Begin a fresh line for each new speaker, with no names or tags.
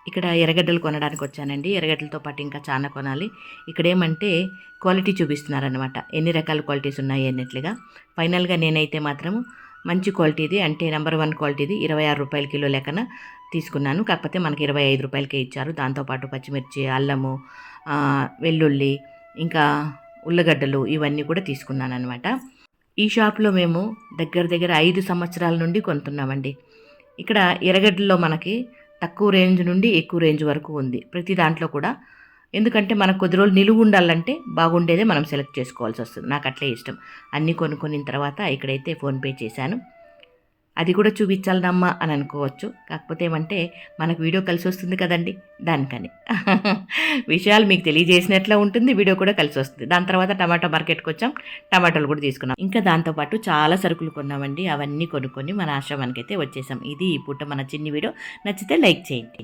ఇక్కడ ఎర్రగడ్డలు కొనడానికి వచ్చానండి. ఎర్రగడ్డలతో పాటు ఇంకా చాలా కొనాలి. ఇక్కడ ఏమంటే క్వాలిటీ చూపిస్తున్నారనమాట, ఎన్ని రకాల క్వాలిటీస్ ఉన్నాయి అన్నట్లుగా. ఫైనల్గా నేనైతే మాత్రం మంచి క్వాలిటీది, అంటే నెంబర్ 1 క్వాలిటీది 26 రూపాయల కిలో లెక్కన తీసుకున్నాను. కాకపోతే మనకి 25 రూపాయలకే ఇచ్చారు. దాంతోపాటు పచ్చిమిర్చి, అల్లము, వెల్లుల్లి, ఇంకా ఉల్లగడ్డలు ఇవన్నీ కూడా తీసుకున్నాను అనమాట. ఈ షాప్లో మేము దగ్గర దగ్గర 5 సంవత్సరాల నుండి కొంటున్నామండి. ఇక్కడ ఎర్రగడ్డల్లో మనకి తక్కువ రేంజ్ నుండి ఎక్కువ రేంజ్ వరకు ఉంది ప్రతి దాంట్లో కూడా. ఎందుకంటే మనకు కొద్ది రోజులు నిలువ ఉండాలంటే బాగుండేదే మనం సెలెక్ట్ చేసుకోవాల్సి వస్తుంది. నాకు అట్లే ఇష్టం. అన్నీ కొనుక్కున్న తర్వాత ఇక్కడైతే ఫోన్పే చేశాను. అది కూడా చూపించాలనమ్మా అని అనుకోవచ్చు. కాకపోతే ఏమంటే మనకు వీడియో కలిసి వస్తుంది కదండి, దానికని విషయాలు మీకు తెలియజేసినట్లా ఉంటుంది, వీడియో కూడా కలిసి వస్తుంది. దాని తర్వాత టమాటా మార్కెట్కి వచ్చాం, టమాటాలు కూడా తీసుకున్నాం. ఇంకా దాంతోపాటు చాలా సరుకులు కొన్నామండి. అవన్నీ కొనుక్కొని మన ఆశ్రమానికి అయితే వచ్చేసాం. ఇది ఈ పూట మన చిన్ని వీడియో. నచ్చితే లైక్ చేయండి.